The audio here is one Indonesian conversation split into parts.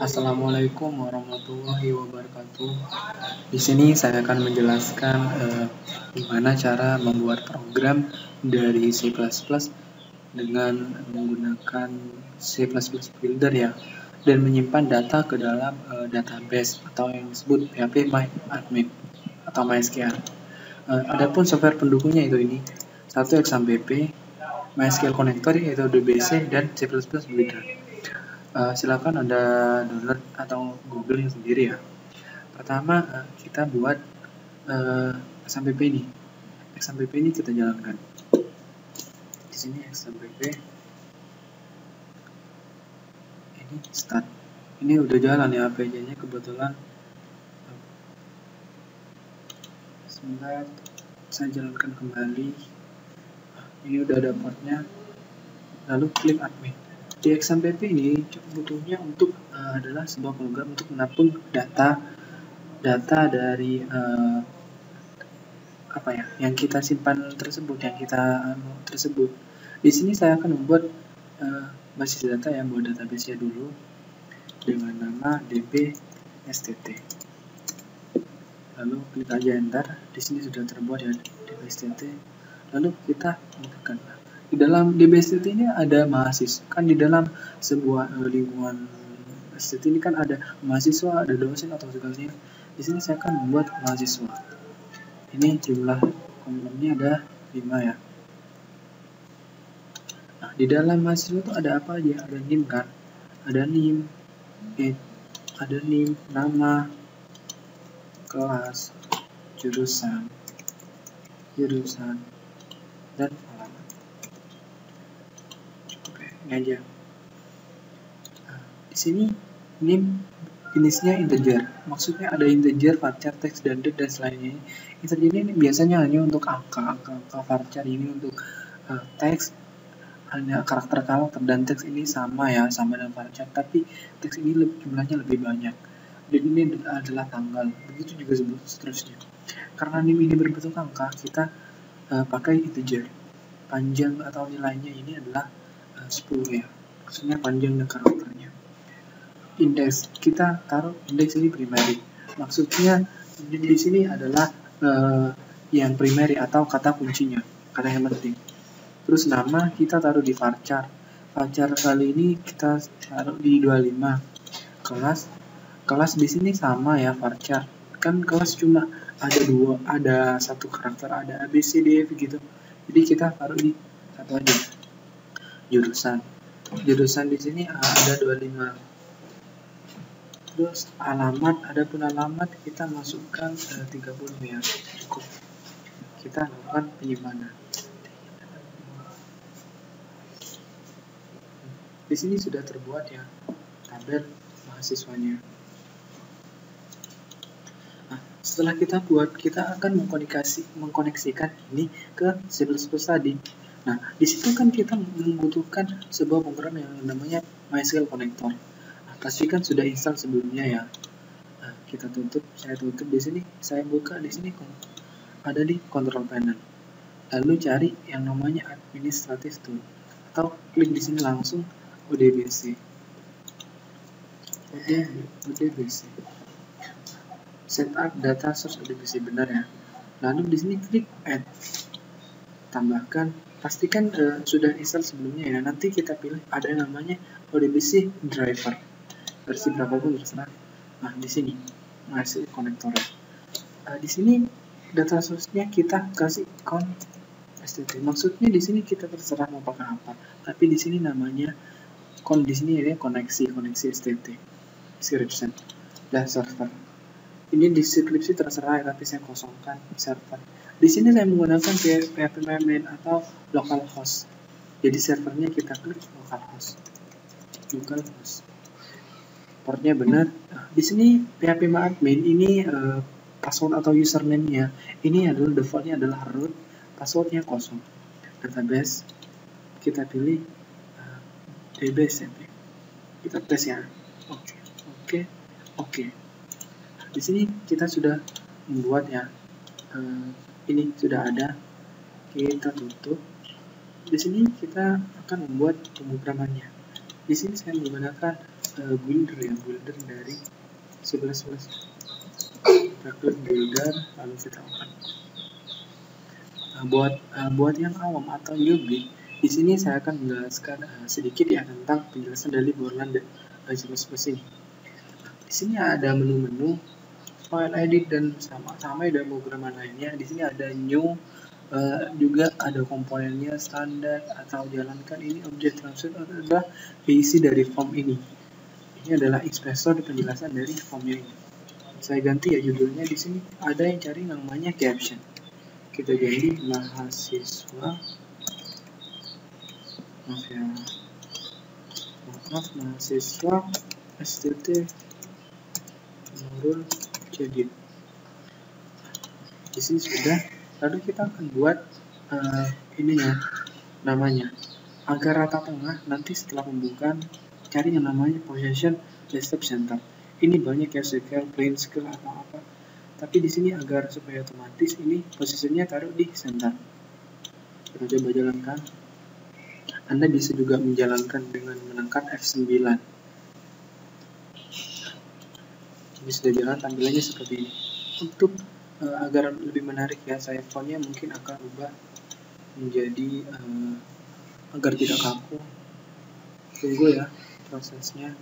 Assalamualaikum warahmatullahi wabarakatuh. Di sini saya akan menjelaskan gimana cara membuat program dari C++ dengan menggunakan C++ Builder ya, dan menyimpan data ke dalam database atau yang disebut PHP MyAdmin atau MySQL. Adapun software pendukungnya ini satu XAMPP, MySQL Connector yaitu DBC dan C++ Builder. Silakan Anda download atau Google yang sendiri ya. Pertama kita buat XAMPP ini. XAMPP ini kita jalankan. Di sini XAMPP ini start. Ini udah jalan ya APJ-nya kebetulan. Sebentar, saya jalankan kembali. Ini udah ada portnya. Lalu klik admin. Di XAMPP ini butuhnya untuk adalah sebuah program untuk menampung data dari yang kita simpan tersebut, yang kita tersebut. Di sini saya akan membuat basis data yang buat database-nya dulu dengan nama db_stt. Lalu klik aja enter. Di sini sudah terbuat ya db_stt. Lalu kita buka. Di dalam db_stt ini ada mahasiswa. Kan di dalam sebuah lingkungan STT ini kan ada mahasiswa, ada dosen atau segalanya. Di sini saya akan membuat mahasiswa. Ini jumlah kolomnya ada 5 ya. Nah, di dalam mahasiswa itu ada apa aja? Ada NIM kan? Ada NIM, ada NIM, nama, kelas, jurusan, dan alamat. Oke, ini aja. Nah, di sini NIM jenisnya integer. Maksudnya ada integer, varchar, teks, dan date, dan selainnya. Integer ini biasanya hanya untuk angka. Varchar ini untuk teks, hanya karakter, dan teks ini sama dengan varchar, tapi teks ini jumlahnya lebih banyak. Dan ini adalah tanggal. Begitu juga seterusnya. Karena NIM ini berbentuk angka, kita pakai integer. Panjang atau nilainya ini adalah 10 ya. Maksudnya panjang dan karakternya. Indeks, kita taruh indeks ini primary. Maksudnya di sini adalah yang primary atau kata kuncinya, kata yang penting. Terus nama kita taruh di varchar. Varchar kali ini kita taruh di 25. Kelas di sini sama ya varchar. Kan kelas cuma ada satu karakter, ada A B C D E F gitu. Jadi kita taruh di satu aja. Jurusan di sini ada 25. Terus alamat, adapun alamat kita masukkan 30 ya, cukup. Kita lakukan penyimpanan. Di sini sudah terbuat ya tabel mahasiswanya. Nah, setelah kita buat, kita akan mengkoneksikan ini ke C++ tadi. Nah, di situ kan kita membutuhkan sebuah program yang namanya MySQL Connector. Pastikan sudah install sebelumnya ya. Nah, kita tutup, saya tutup di sini, saya buka di sini ada di control panel. Lalu cari yang namanya administrative tool atau klik di sini langsung ODBC. Setup data source ODBC benar ya. Lalu di sini klik add. Tambahkan, pastikan sudah install sebelumnya ya. Nanti kita pilih ada namanya ODBC driver. Versi berapapun terserah. Nah, di sini masih konektor. Di sini data source-nya kita kasih STT. Maksudnya di sini kita terserah mau pakai apa. Tapi di sini namanya di sini ya koneksi STT. Description dan server. Ini deskripsi terserah ya, tapi saya kosongkan server. Di sini saya menggunakan PHP main atau localhost. Jadi servernya kita klik localhost. Portnya benar. Nah, di sini PHP admin ini password atau username-nya ini adalah defaultnya adalah root, passwordnya kosong. Database kita pilih db_stt. Kita tes ya. Oke. Di sini kita sudah membuat ya. Ini sudah ada. Kita tutup. Di sini kita akan membuat pemrogramannya. Di sini saya menggunakan builder ya, builder dari 11 record builder, lalu kita open. Buat yang awam atau newbie, di sini saya akan menjelaskan sedikit ya tentang penjelasan dari Borland ini. Di sini ada menu-menu, file edit dan sama ada pemrograman lainnya. Di sini ada new, juga ada komponennya, standar atau jalankan. Ini object transfer adalah isi dari form ini. Ini adalah expressor penjelasan dari formnya ini. Saya ganti ya judulnya. Di sini ada yang cari namanya caption. Kita ganti mahasiswa, mahasiswa STT Nurul Cedit. Di sini sudah. Lalu kita akan buat ininya, namanya agar rata tengah. Nanti setelah pembukaan cari yang namanya position desktop center. Ini banyak ya, scale, plain scale atau apa. Tapi di sini agar supaya otomatis ini posisinya taruh di center. Kita coba jalankan. Anda bisa juga menjalankan dengan menekan F9. Ini sudah jalan, tampilannya seperti ini. Untuk agar lebih menarik ya, saya fontnya mungkin akan ubah menjadi agar tidak kaku. Tunggu ya prosesnya.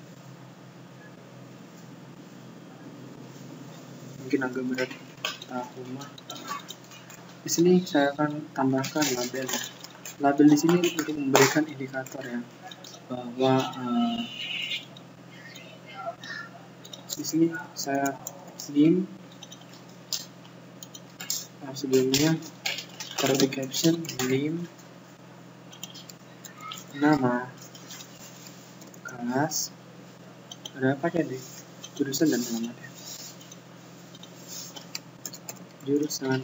Mungkin agak berat tahuma. Di sini saya akan tambahkan label ya. Label di sini untuk memberikan indikator ya bahwa di sini saya name, sebelumnya taruh di caption name, nama, kelas, ada apa ya deh, jurusan dan alamat ya. Jurusan,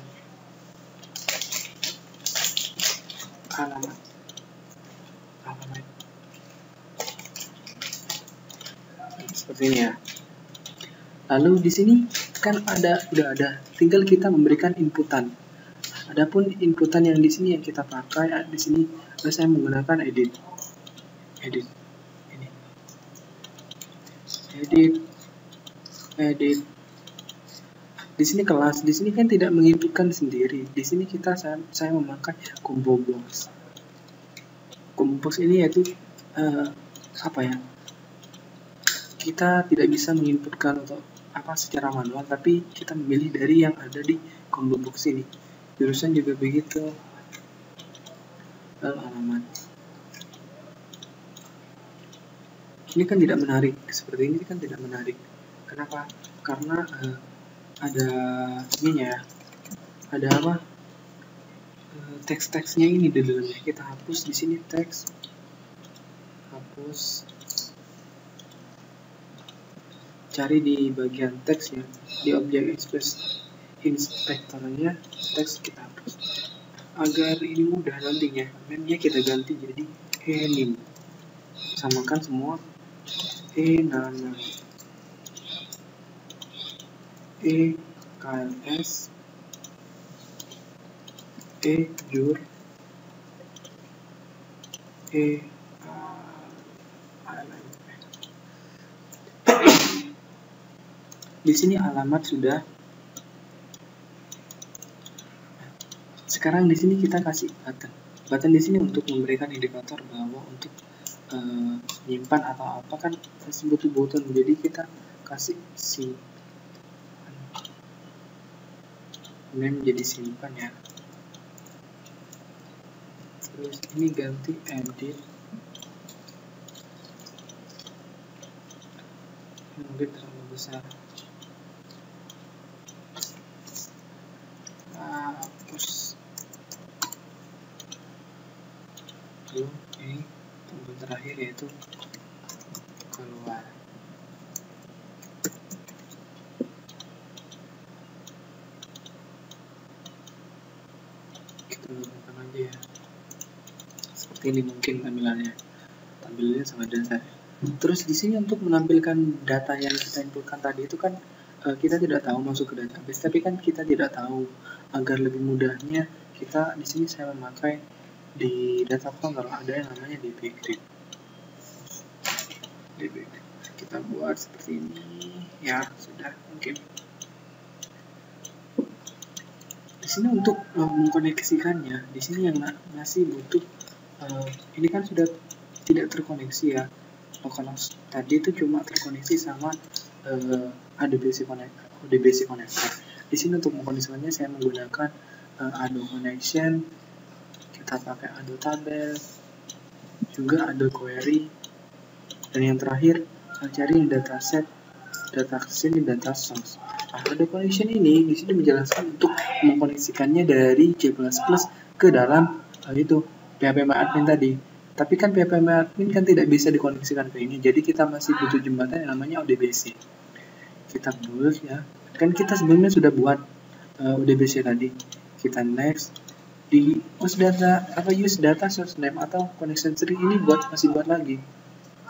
alamat. Seperti ini ya. Lalu di sini kan udah ada, tinggal kita memberikan inputan. Adapun inputan yang di sini yang kita pakai di sini, saya menggunakan edit. Ini. Edit. Di sini kelas, di sini kan tidak menginputkan sendiri. Di sini saya memakai combo box. Combo box ini yaitu apa ya? Kita tidak bisa menginputkan atau apa secara manual, tapi kita memilih dari yang ada di combo box ini. Jurusan juga begitu. Lalu alamat. Ini kan tidak menarik, seperti ini kan tidak menarik. Kenapa? Karena ada ininya ya. Ada apa? Teks-teksnya ini di dalamnya. Kita hapus di sini teks. Hapus. Cari di bagian teks ya, di objek inspektornya teks kita hapus. Agar ini mudah nantinya, namanya kita ganti jadi name. Samakan semua. Nama, KLS, jur, di sini alamat sudah. Sekarang di sini kita kasih button. Button di sini untuk memberikan indikator bahwa untuk menyimpan atau apa kan pasti butuh button. Jadi kita kasih simpan. Kemudian menjadi simpan ya. Terus ini ganti edit. Mungkin terlalu besar. Hapus. Lalu ini tombol terakhir yaitu keluar. Kita lakukan aja ya. Seperti ini mungkin tampilannya sangat dasar. Terus di sini untuk menampilkan data yang kita inputkan tadi itu kan kita tidak tahu masuk ke database, tapi kan kita tidak tahu. Agar lebih mudahnya kita di sini saya memakai di data folder ada yang namanya dbgrid. kita buat seperti ini ya, sudah mungkin. Di sini untuk mengkoneksikannya, di sini yang masih butuh ini kan sudah tidak terkoneksi ya. Localhost tadi itu cuma terkoneksi sama ODBC connector. Di sini untuk mengkoneksikannya saya menggunakan Ado connection, kita pakai Ado tabel, juga Ado query, dan yang terakhir cari dataset, data sini data source. Ado connection ini di sini menjelaskan untuk mengkoneksikannya dari C++ ke dalam itu PHP admin tadi. Tapi kan PHP admin kan tidak bisa dikoneksikan ke ini, jadi kita masih butuh jembatan yang namanya ODBC. Kita buat ya, kan kita sebelumnya sudah buat ODBC tadi. Kita next di use data source name atau connection tree ini masih buat lagi,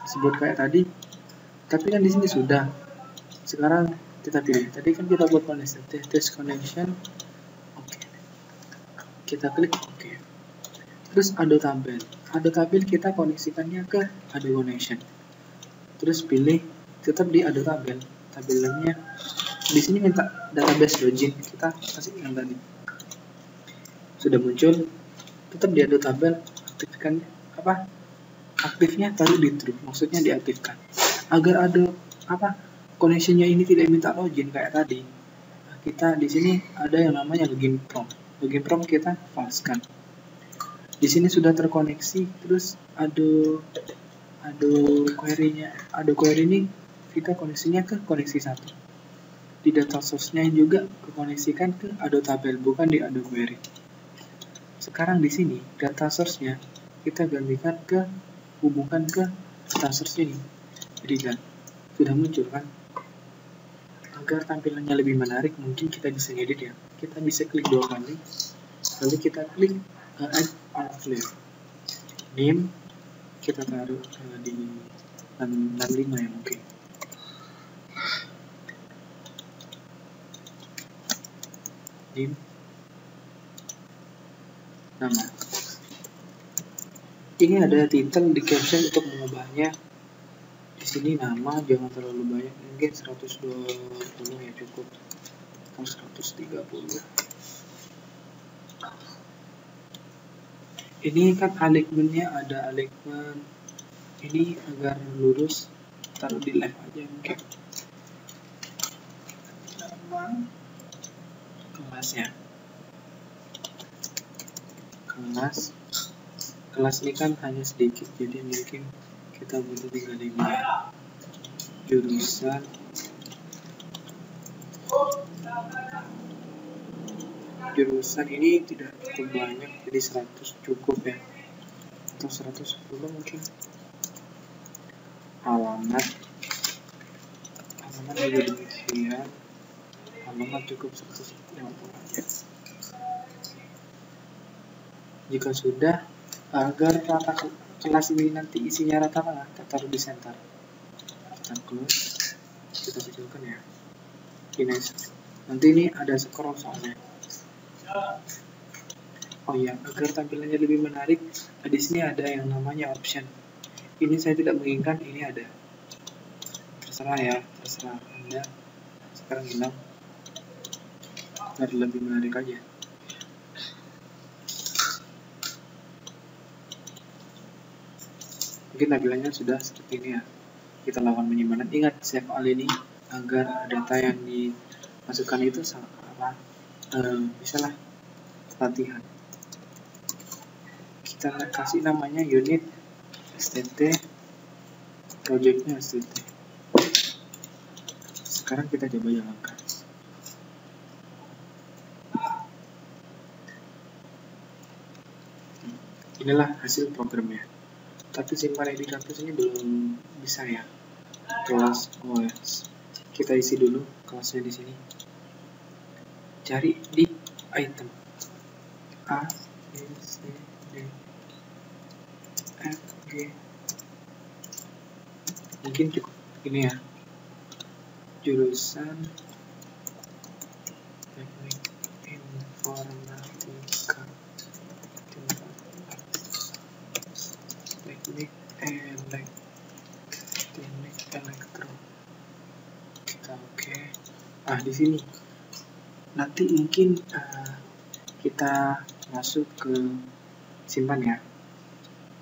masih buat kayak tadi. Tapi kan di sini sudah. Sekarang kita pilih. Tadi kan kita buat connection test connection. Oke. Kita klik oke. Terus Ado tabel. Ado tabel kita koneksikannya ke Ado connection. Terus pilih tetap di Ado tabel. Tabelnya di sini minta database login, kita kasih yang tadi. Sudah muncul, tetap di Ado tabel, aktifkan aktifnya taruh di true, maksudnya diaktifkan. Agar Ado connectionnya ini tidak minta login kayak tadi. Kita di sini ada yang namanya login prompt. Login prompt kita falsekan. Di sini sudah terkoneksi, terus Ado query ini kita koneksinya ke koneksi 1. Di data source-nya juga dikoneksikan ke Ado tabel, bukan di Ado query. Sekarang di sini data source-nya kita gantikan hubungkan ke data source ini. Jadi kan sudah muncul kan. Agar tampilannya lebih menarik, mungkin kita bisa edit ya. Kita bisa klik 2 kali, lalu kita klik add outflow. Name kita taruh di 65 ya mungkin. Name nama. Ini ada title di caption untuk mengubahnya. Di sini nama jangan terlalu banyak, mungkin 120 ya cukup, atau 130. Ini kan alignment-nya ada alignment ini agar lurus, taruh di left aja mungkin. Nama kelasnya, kelas ini kan hanya sedikit, jadi mungkin kita butuh 35. Jurusan ini tidak cukup banyak, jadi 100 cukup ya, atau 110 mungkin. Alamat juga demikian, alamat cukup 150 aja. Jika sudah, agar rata kelas ini nanti isinya rata, kita taruh di center. Kita close, kita kecilkan ya. Finish. Nanti ini ada scroll soalnya. Oh iya, agar tampilannya lebih menarik, di sini ada yang namanya option. Ini saya tidak menginginkan ini ada. Terserah ya, terserah Anda. Sekarang hilang. Biar lebih menarik aja. Mungkin tampilannya sudah seperti ini ya. Kita lakukan penyimpanan. Ingat save all ini agar data yang dimasukkan itu misalnya latihan. Kita kasih namanya unit STT, projectnya STT. Sekarang kita coba jalankan. Inilah hasil programnya. Tapi simpan ID kampus ini belum bisa ya. Kelas OS. Kita isi dulu kelasnya di sini. Cari di item A, B, C, D, F, G. Mungkin cukup ini ya. Jurusan teknik informatika, teknik elektro. Kita oke. Nah, di sini nanti mungkin kita masuk ke simpan ya.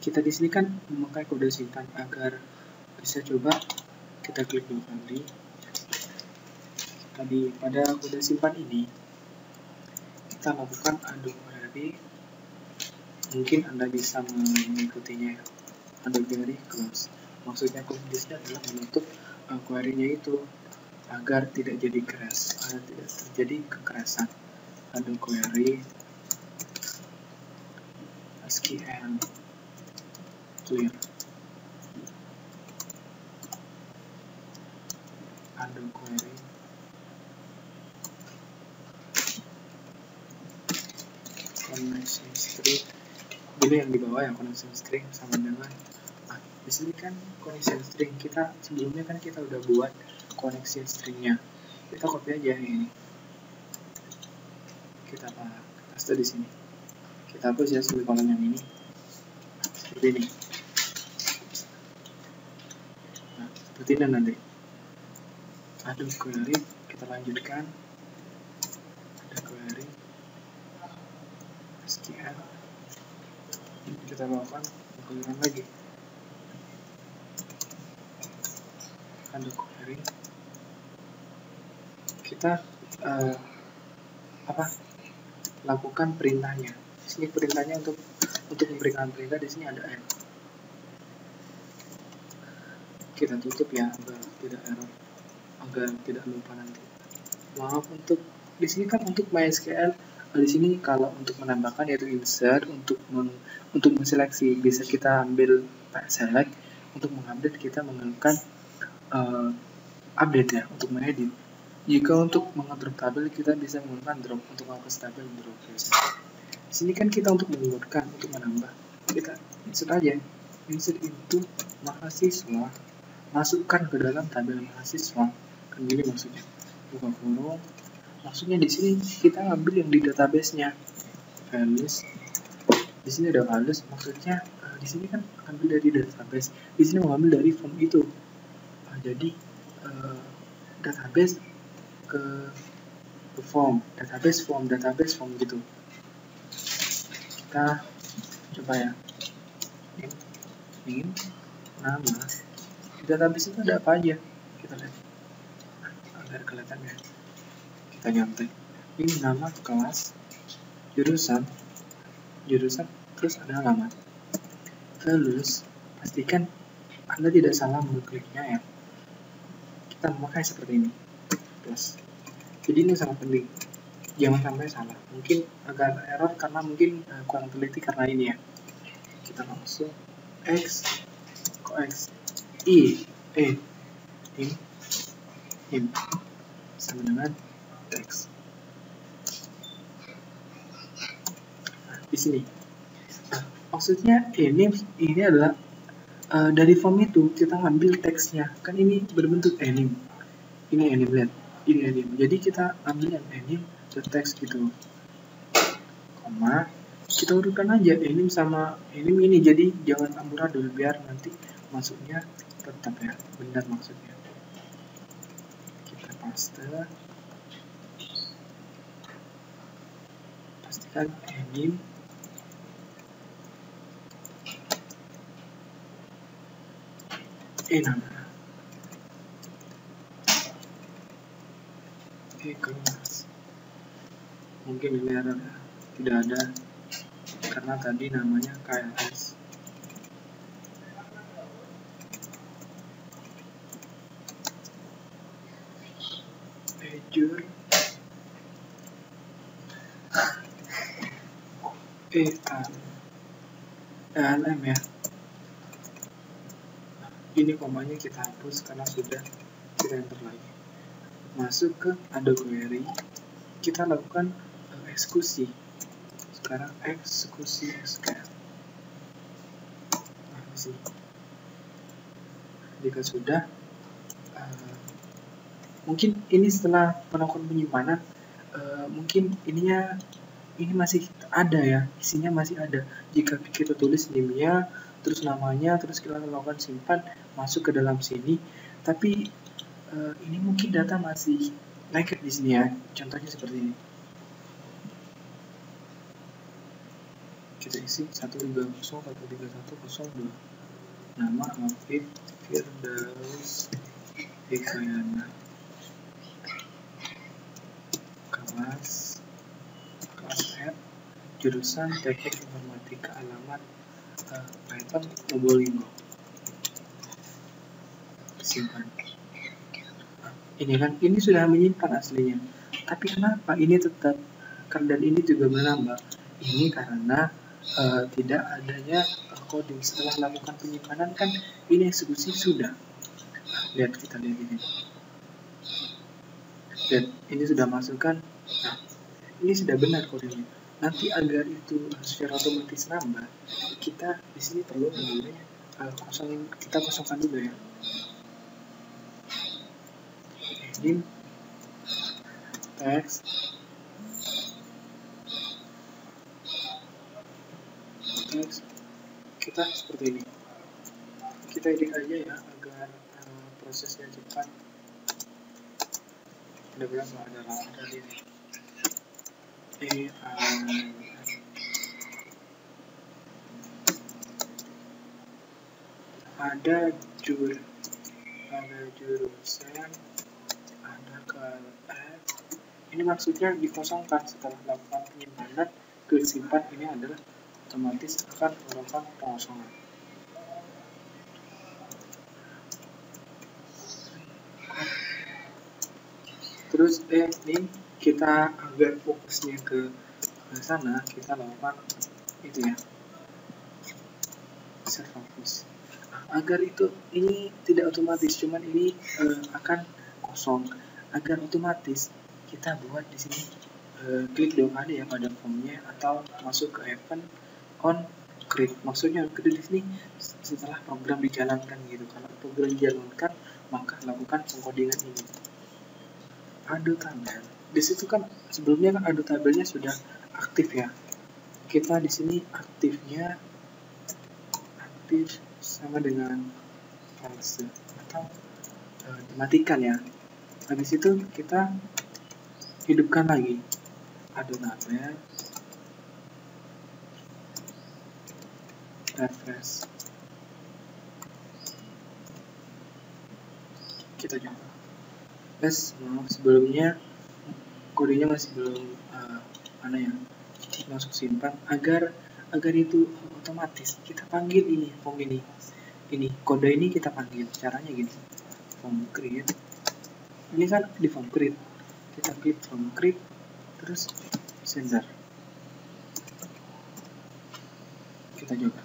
Kita di sini kan memakai kode simpan agar bisa coba kita klik 2 kali. Tadi pada kode simpan ini kita lakukan add query. Mungkin Anda bisa mengikutinya ya. Add query close. Maksudnya kondisinya adalah menutup query-nya itu agar tidak jadi crash, agar tidak terjadi kekerasan. Add query SQL clear. Add query connection string. Dulu yang di bawah ya, connection string sama dengan di sini kan connection string kita sebelumnya kan kita udah buat connection stringnya. Kita copy aja ini. Kita paste di sini. Kita hapus ya semikolon yang ini. Seperti ini. Nah, seperti ini nanti. Add query, kita lanjutkan. Add query SQL. Kita lakukan pengulangan lagi. Add query. Kita lakukan perintahnya. Di sini perintahnya untuk memberikan perintah di sini ada N. Kita tutup ya agar tidak error, agar tidak lupa nanti. Maaf untuk di sini kan untuk MySQL. Di sini kalau untuk menambahkan yaitu insert, untuk menseleksi bisa kita ambil select, untuk mengupdate kita menggunakan update ya untuk mengedit. Jika untuk mengatur tabel kita bisa menggunakan drop untuk menghapus tabel drop. Di sini kan kita untuk menyebutkan, untuk menambah, kita insert aja, insert itu mahasiswa, masukkan ke dalam tabel mahasiswa. Kan gini maksudnya. Buka kurung. Maksudnya di sini kita ambil yang di database-nya. Values. Di sini ada values, maksudnya di sini kan ambil dari database. Di sini mengambil dari form itu. Jadi database ke form, database form gitu. Kita coba ya. Name, nama. Di database itu ada apa aja? Kita lihat. Agar kelihatan ya. Kita nyontek. Ini nama kelas, jurusan, terus ada alamat. Values, pastikan Anda tidak salah mengkliknya ya. Kita memakai seperti ini. Plus. Jadi ini sangat penting. Jangan sampai salah. Mungkin agak error karena mungkin kurang teliti karena ini ya. Kita langsung X, I, E, in sama dengan text. Nah, di sini. Nah, maksudnya ini adalah dari form itu kita ngambil teksnya. Kan ini berbentuk anim. Ini anim, lihat. Ini anim. Jadi kita ambil yang anim ke teks gitu. Koma, kita urutkan aja anim sama anim ini. Jadi jangan amburadul biar nanti masuknya tetap ya, benar maksudnya. Kita paste. Pastikan anim. Nama. Kelas. Mungkin ini error ya. Tidak ada karena tadi namanya KLS. Azure ELM ya. Ini komanya kita hapus karena sudah kita enter lagi. Masuk ke add query, kita lakukan eksekusi. Sekarang eksekusi SQL. Nah, di sini. Jika sudah, mungkin ini setelah melakukan penyimpanan, mungkin ini masih ada ya, isinya masih ada. Jika kita tulis name-nya, terus namanya, terus kita lakukan simpan, masuk ke dalam sini, Tapi ini mungkin data masih lengket di sini ya. Contohnya seperti ini. Kita isi 130.131.02. Nama Afif Firdaus Hikayana. Kelas F, jurusan Teknik Informatika, alamat Python Probolinggo. Simpan. Ini kan, ini sudah menyimpan aslinya. Tapi kenapa ini tetap dan ini juga menambah? Ini karena tidak adanya coding. Setelah lakukan penyimpanan kan ini eksekusi sudah. Lihat, kita lihat ini. Dan ini sudah masukkan. Nah, ini sudah benar codingnya. Nanti agar itu secara otomatis nambah, kita di sini perlu namanya kita kosongkan dulu ya. Ini teks kita seperti ini. Kita edit aja ya agar prosesnya cepat. Mudah-mudahan nggak ada lama tadi nih. Ada jurusan, ada kelas. Ini maksudnya dikosongkan setelah melakukan penyimpanan. Klik simpan ini adalah otomatis akan melakukan pengosongan. Terus ini kita agar fokusnya ke sana, kita lakukan itu ya, set fokus. Agar itu ini tidak otomatis, cuman ini akan kosong. Agar otomatis kita buat di sini klik dong ada ya pada formnya, atau masuk ke event on create. Maksudnya create di sini setelah program dijalankan gitu. Kalau program dijalankan maka lakukan pengkodingan ini. Adu tabel. Di situ kan sebelumnya kan adu tabelnya sudah aktif ya. Kita di sini aktif sama dengan false atau dimatikan ya. Habis itu kita hidupkan lagi adu tabel, refresh. Kita coba. Sebelumnya kodenya masih belum masuk simpan. Agar itu otomatis kita panggil ini form ini kode ini kita panggil. Caranya gini, form create. Ini kan di form create, kita klik form create terus sender. Kita coba.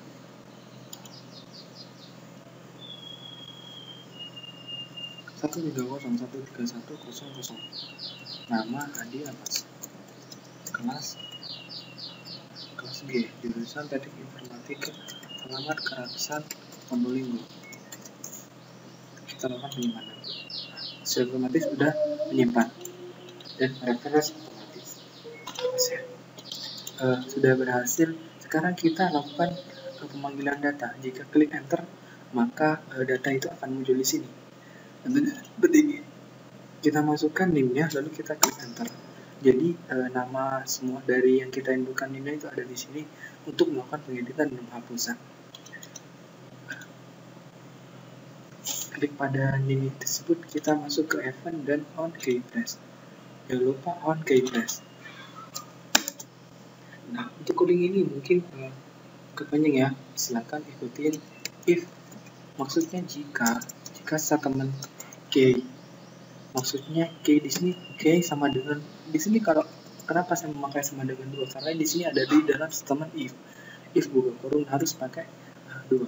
Satu 130.131.00. Nama Adi Amas. Kelas G, jurusan Teknik Informatika, alamat Karasan Probolinggo. Kita lakukan penyimpanan. Secara otomatis sudah menyimpan dan referensi otomatis. Sudah berhasil. Sekarang kita lakukan pemanggilan data. Jika klik enter, maka data itu akan muncul di sini. Begini, kita masukkan NIM-nya, lalu kita klik enter. Jadi nama semua dari yang kita inputkan ini itu ada di sini untuk melakukan pengeditan dan penghapusan. Klik pada NIM tersebut, kita masuk ke event dan on keypress. Jangan lupa on keypress. Nah, untuk coding ini mungkin kepanjang ya, silakan ikutin if. Maksudnya jika statement K, maksudnya K di sini K sama dengan di sini. Kalau kenapa saya memakai sama dengan 2? Karena di sini ada di dalam statement if buka kurung harus pakai 2.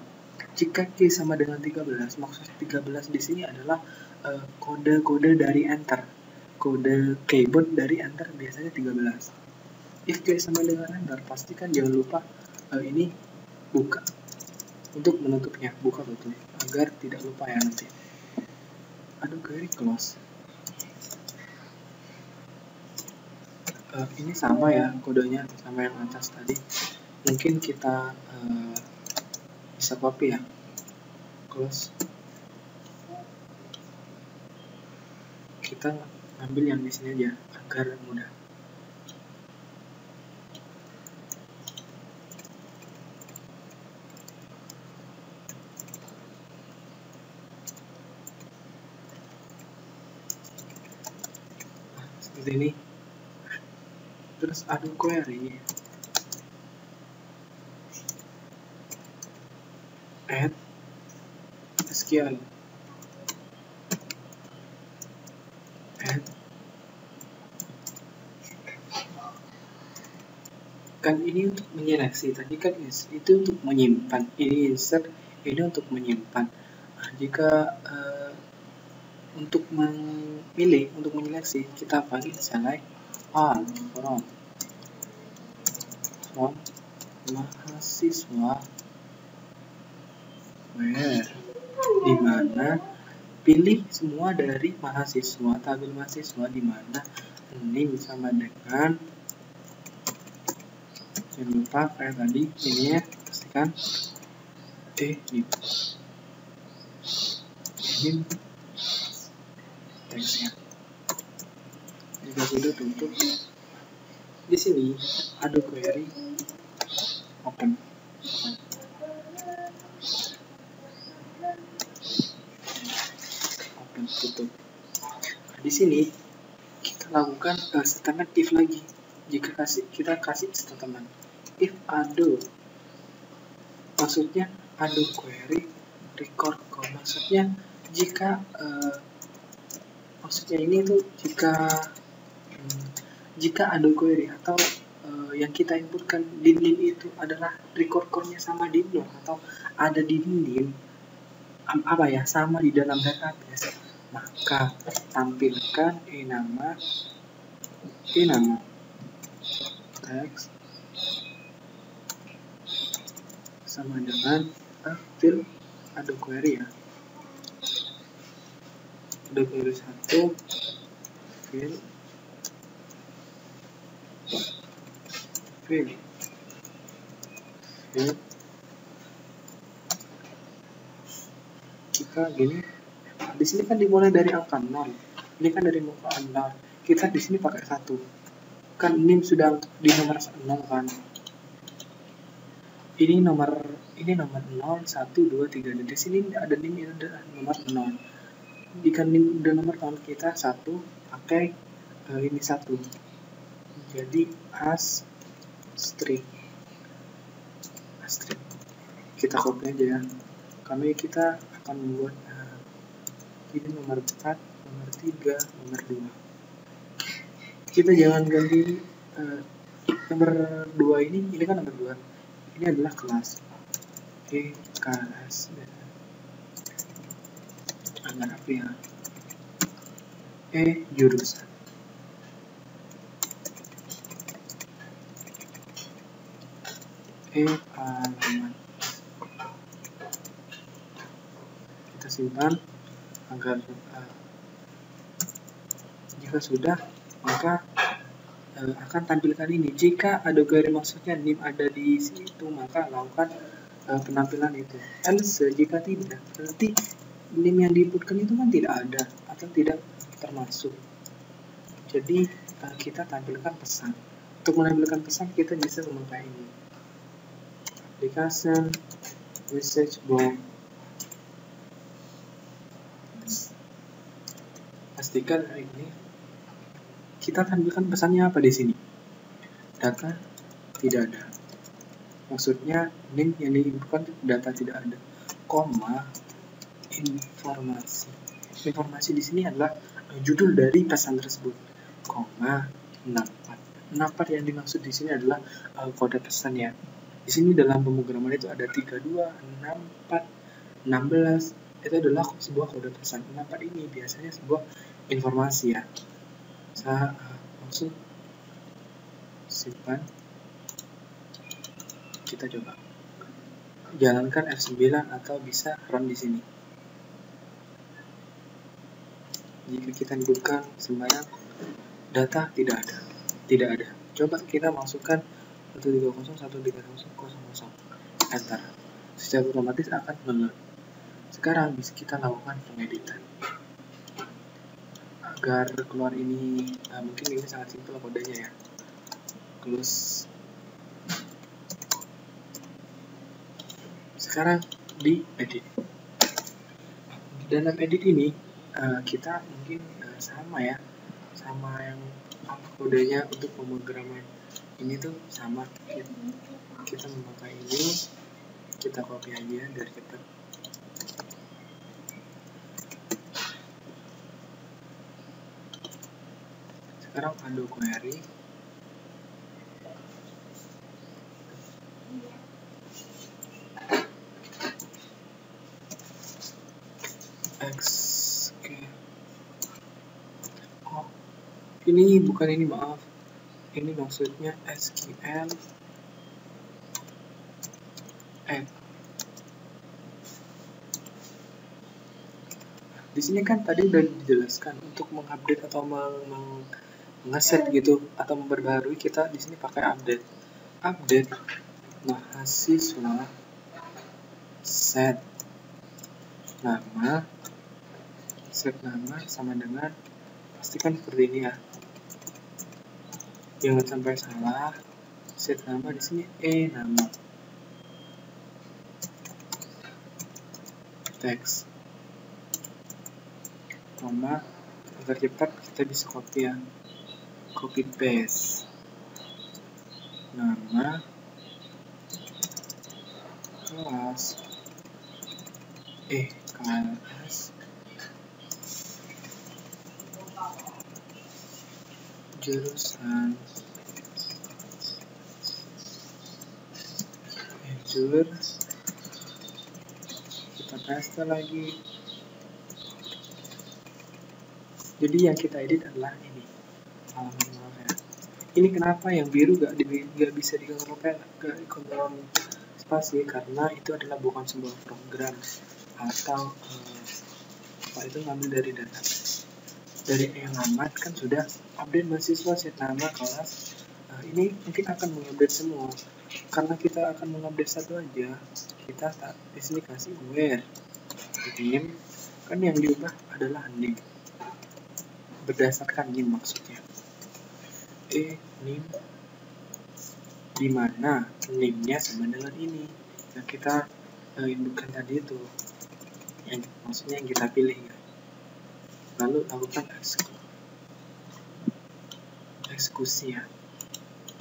Jika K sama dengan 13, maksudnya 13 di sini adalah kode-kode dari enter. Kode keyboard dari enter biasanya 13. If K sama dengan enter, pastikan jangan lupa ini buka untuk menutupnya, buka betul agar tidak lupa ya nanti. Aduh, query close. Ini sama ya kodenya sama yang atas tadi. Mungkin kita bisa copy ya, close. kita ambil yang di sini aja agar mudah. Seperti ini. Terus add query, add SQL, add, kan ini untuk menyeleksi, tadi kan itu untuk menyimpan, ini insert, ini untuk menyimpan. Nah, jika untuk memilih, untuk menyeleksi, kita pakai select all from mahasiswa where, dimana pilih semua dari mahasiswa, tabel mahasiswa, dimana ini sama dengan, jangan lupa kayak tadi ini ya, pastikan ini teksnya. Jika sudah, tutup. Di sini ada query, open, tutup. Nah, di sini kita lakukan statement if lagi. Jika kita kasih statement if ada, maksudnya ada query record call, maksudnya jika maksudnya ini tuh jika ada query atau yang kita inputkan di nim itu adalah record core-nya sama di nol atau ada di nim apa ya, sama di dalam database, maka tampilkan nama teks sama dengan field ada query ya, ada query 1 field kita gini. Di sini kan dimulai dari angka 0, ini kan dari angka 0, kita di sini pakai 1 kan, nim sudah di nomor 0 kan, ini nomor 0, 1, 2, 3, dan di sini ada nim yang ada nomor 0. Jika nim udah nomor 0, kita 1 pakai ini 1, jadi as string. Kita copy aja ya, karena kita akan membuat ini nomor 4, nomor 3, nomor 2. Kita jangan ganti nomor 2 ini kan nomor 2, ini adalah kelas. Oke, kelas agar apa ya, jurusan. Halaman. Kita simpan agar jika sudah, maka akan tampilkan ini. Jika ada query, maksudnya nim ada di situ, maka lakukan penampilan itu. Else jika tidak, berarti nim yang diinputkan itu kan tidak ada atau tidak termasuk. Jadi kita tampilkan pesan. Untuk menampilkan pesan, kita bisa memakai ini, application message box. Pastikan ini kita tampilkan pesannya apa di sini. Data tidak ada. Maksudnya nim yang diinputkan data tidak ada. Koma informasi. Informasi di sini adalah judul dari pesan tersebut. Koma 64. 64 yang dimaksud di sini adalah kode pesan ya. Di sini dalam pemrograman itu ada 32, 64, 16. Itu adalah sebuah kode pesan. 64 ini biasanya sebuah informasi ya. Saya langsung simpan. Kita coba jalankan F9 atau bisa run di sini. Jika kita inputkan sembarang data tidak ada. Coba kita masukkan 130.130.000, enter. Secara otomatis akan menload. Sekarang bisa kita lakukan pengeditan. agar keluar ini. Mungkin ini sangat simpel kodenya ya. Close. Sekarang di edit. Dalam edit ini kita mungkin sama ya, sama yang kodenya untuk pemrograman ini tuh sama. Kita memakai ini, kita copy aja dari cepat. Sekarang ado query. Oh, ini bukan ini, maaf. Ini maksudnya SQL add. Di sini kan tadi udah dijelaskan untuk mengupdate atau ngeset gitu atau memperbarui, kita di sini pakai update. Update mahasiswa set nama sama dengan, pastikan seperti ini ya, jangan sampai salah. Set nama di sini nama teks koma, agar cepat kita bisa copy ya, copy paste nama kelas jurusan Azure, kita paste lagi. Jadi yang kita edit adalah ini halaman bawah ya. Ini kenapa yang biru gak bisa dikontrol spasi, karena itu adalah bukan sebuah program atau apa itu ngambil dari data. Dari yang alamat kan sudah update mahasiswa set nama kelas. Ini mungkin akan mengupdate semua. Karena kita akan mengupdate satu aja, kita di sini kasih where name, kan yang diubah adalah name berdasarkan name, maksudnya name di mana name-nya sama dengan ini yang kita indukkan tadi itu, yang maksudnya yang kita pilih ya. Lalu lakukan eksekusi ya.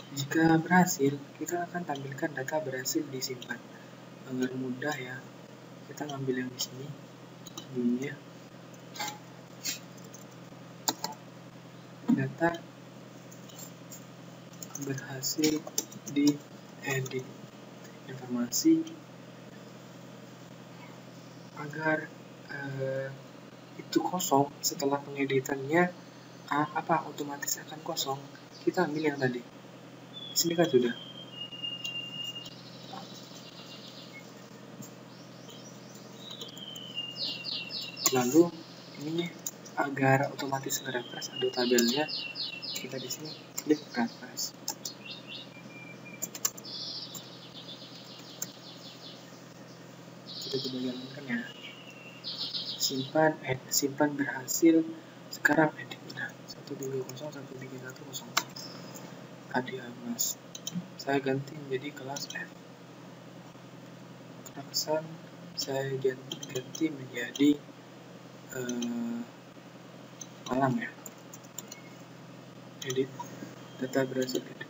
Jika berhasil, kita akan tampilkan data berhasil disimpan. Agar mudah ya, kita ngambil yang di sini sebelumnya. Data berhasil diedit. Informasi agar itu kosong setelah pengeditannya, otomatis akan kosong. Kita ambil yang tadi. Di sini kan sudah. Lalu ini agar otomatis nge-refresh, ada tabelnya. Kita di sini klik refresh. Kita coba jalankan ya. Simpan berhasil. Sekarang edit udah 130.131.0. Mas, saya ganti menjadi kelas F. Kelasan saya ganti menjadi malam ya. Edit, data berhasil edit.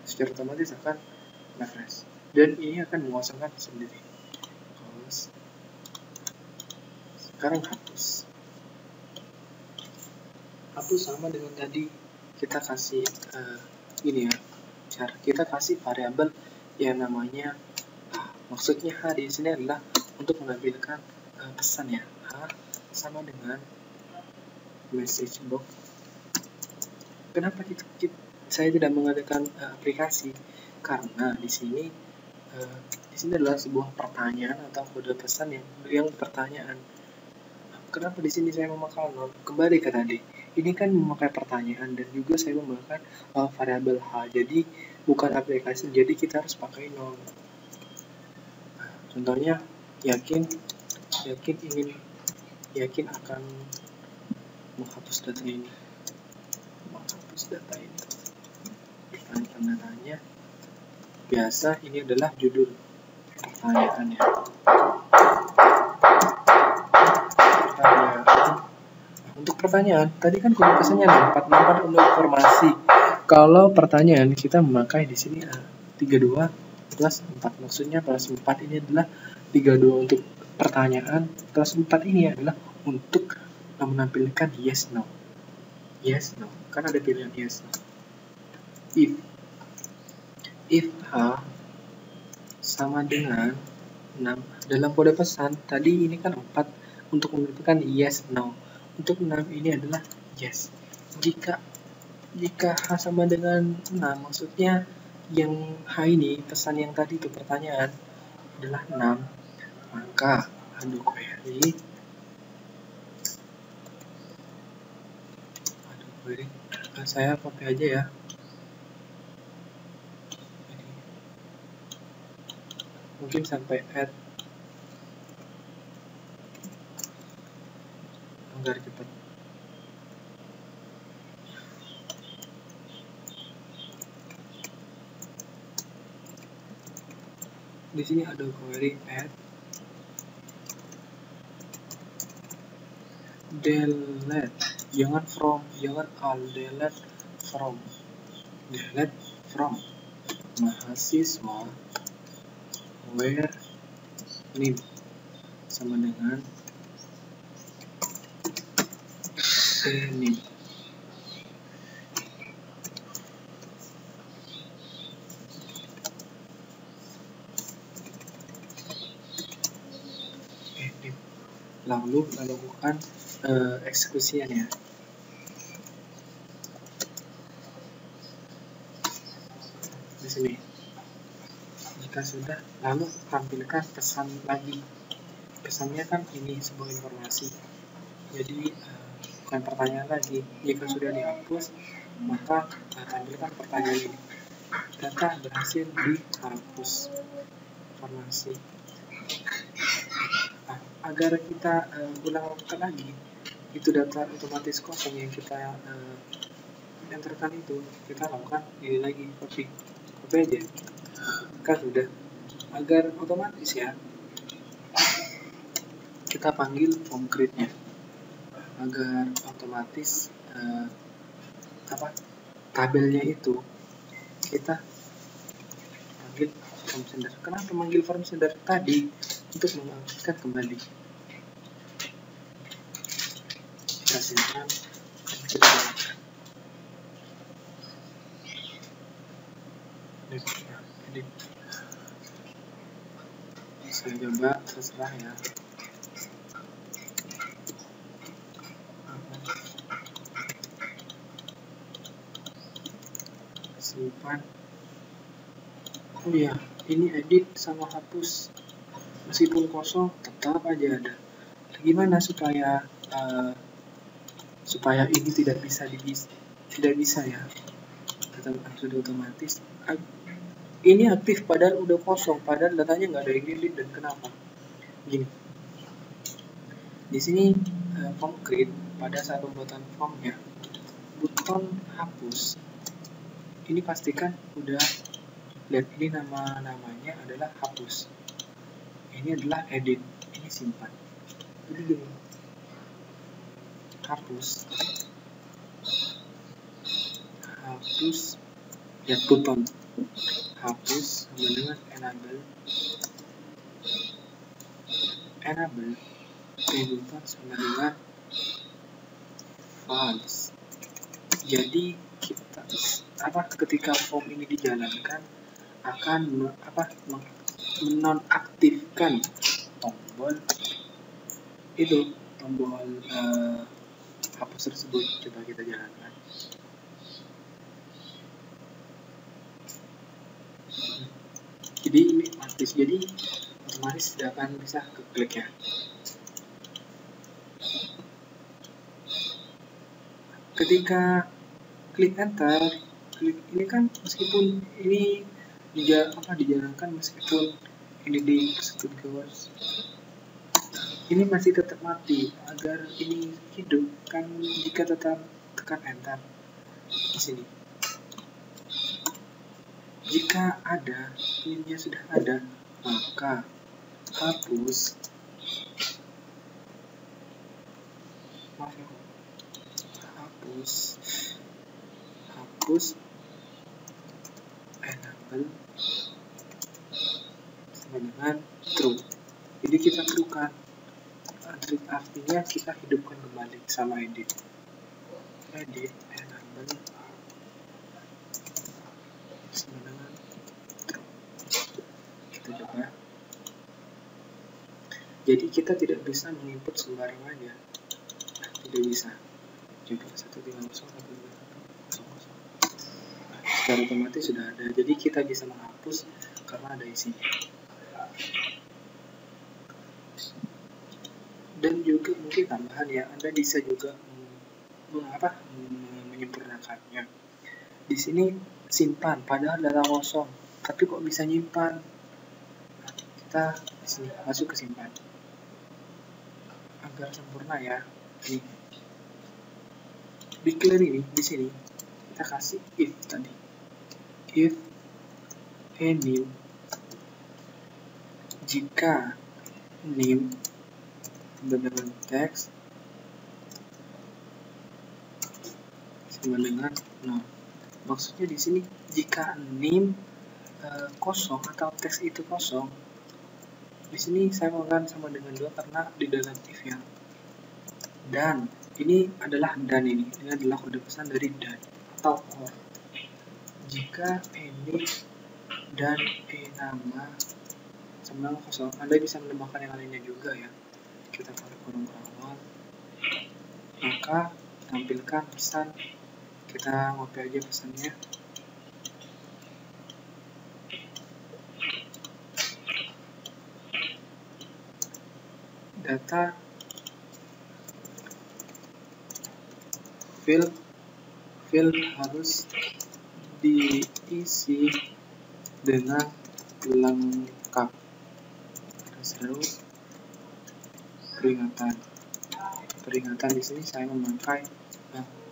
Secara otomatis akan refresh. Dan ini akan mengosongkan sendiri. Sekarang hapus. Hapus sama dengan tadi, kita kasih ini ya. Cara kita kasih variabel yang namanya maksudnya H di sini adalah untuk menampilkan pesan ya. H sama dengan message box. Kenapa saya tidak mengadakan aplikasi? Karena di sini adalah sebuah pertanyaan atau kode pesan yang pertanyaan. Kenapa di sini saya memakai nol? Kembali ke tadi. Ini kan memakai pertanyaan dan juga saya memakai variabel H. Jadi bukan aplikasi, jadi kita harus pakai nol. Contohnya yakin akan menghapus data ini. Tanda tanya. Biasa ini adalah judul pertanyaannya. Untuk pertanyaan, tadi kan komunikasinya 4 untuk informasi. Kalau pertanyaan kita memakai di sini 32 plus 4, maksudnya plus 4 ini adalah 32 untuk pertanyaan, plus 4 ini adalah untuk menampilkan yes no. Yes no, kan ada pilihan yes no. If H sama dengan 6, dalam kode pesan tadi ini kan 4 untuk menentukan yes no. Untuk 6 ini adalah yes. Jika H sama dengan 6, maksudnya yang H ini, pesan yang tadi itu pertanyaan adalah 6, maka add query, saya copy aja ya. Mungkin sampai add agar cepat. Di sini ada query add delete, jangan from, jangan all, delete from mahasiswa where name sama dengan name. Lalu melakukan eksekusiannya. Di sini. Jika sudah, lalu tampilkan pesan lagi. Pesannya kan ini sebuah informasi. Jadi bukan pertanyaan lagi. Jika sudah dihapus, maka tampilkan pertanyaan ini. Data berhasil dihapus. Informasi. Agar kita ulang-ulang lagi, itu data otomatis kosong yang kita enterkan itu, kita lakukan ini lagi, copy aja, kan sudah. Agar otomatis ya, kita panggil form create-nya, agar otomatis tabelnya itu kita panggil form sender. Kenapa manggil form sender tadi? Untuk mengaktifkan kembali. Kita simpan, kita jalankan. Edit. Saya coba, terserah ya. Simpan. Oh iya, ini edit sama hapus. Meskipun kosong, tetap aja ada. Gimana supaya ini tidak bisa ya? Tetap sudah otomatis. Ini aktif padahal udah kosong, padahal datanya nggak ada yang edit. Dan kenapa? Gini. Di sini form create, pada saat pembuatan formnya, button hapus. Ini pastikan udah lihat, ini namanya adalah hapus. Ini adalah edit, ini simpan. Jadi gini, hapus, lihat button, hapus sama dengan enable, button sama dengan false. Jadi kita ketika form ini dijalankan akan menonaktifkan tombol hapus tersebut. Coba kita jalankan. Jadi ini aktif, jadi otomatis tidak akan bisa keklik ya. Ketika klik enter, ini kan meskipun ini dijalankan, meskipun ini di execute keyword, ini masih tetap mati. Agar ini hidup kan jika tetap tekan enter di sini. Jika ada, ini sudah ada, maka hapus enable sama dengan true. Jadi kita truekan, artinya kita hidupkan kembali sama edit enable sama dengan true. Kita coba. Jadi kita tidak bisa menginput sembarangan, tidak bisa. Coba 130 secara otomatis sudah ada. Jadi kita bisa menghapus karena ada isinya. Dan juga mungkin tambahan Anda bisa juga menyempurnakannya. Di sini simpan, padahal data kosong, tapi kok bisa nyimpan? Kita di sini masuk ke simpan agar sempurna ya. Ini declare ini di sini kita kasih if tadi, if name, jika name dengan teks sama dengan no. Maksudnya di sini jika name kosong atau teks itu kosong, di sini saya menggunakan sama dengan 2 karena di dalam if ya. Dan ini adalah dan, ini adalah kode pesan dari dan atau or. Jika ini dan nama sama dengan kosong, Anda bisa menambahkan yang lainnya juga ya. Kita taruh kurung awal, maka tampilkan pesan. Kita copy aja pesannya. Data field harus diisi dengan lengkap. Terus peringatan di sini saya memakai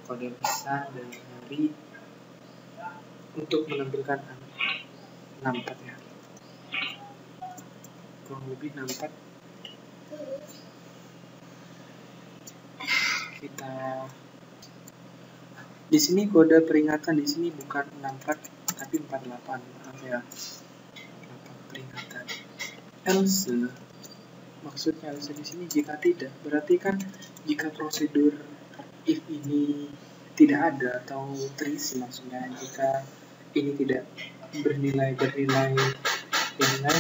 kode pesan dari untuk menampilkan numpad ya, kurang lebih numpad. Kita di sini kode peringatan di sini bukan 64 tapi 48, maaf ya, 8 peringatan. Else, maksudnya else di sini jika tidak, berarti kan jika prosedur if ini tidak ada atau terisi, maksudnya jika ini tidak bernilai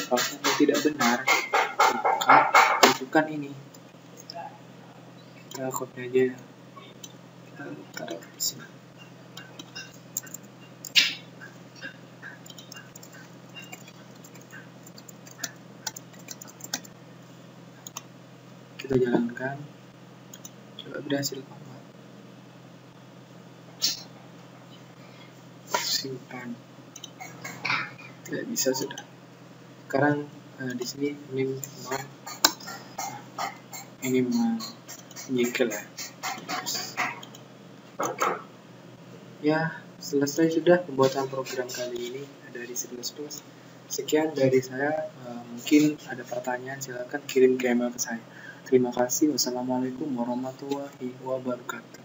false atau tidak benar, maka bukan ini. Kita copy aja ya. Kita taruh di sini. Kita jalankan, coba berhasil apa? Simpan, tidak bisa sudah. Sekarang di sini ini menyekel ya. Selesai sudah pembuatan program kali ini dari C++. Sekian dari saya. Mungkin ada pertanyaan, silakan kirim ke email ke saya. Terima kasih. Wassalamualaikum warahmatullahi wabarakatuh.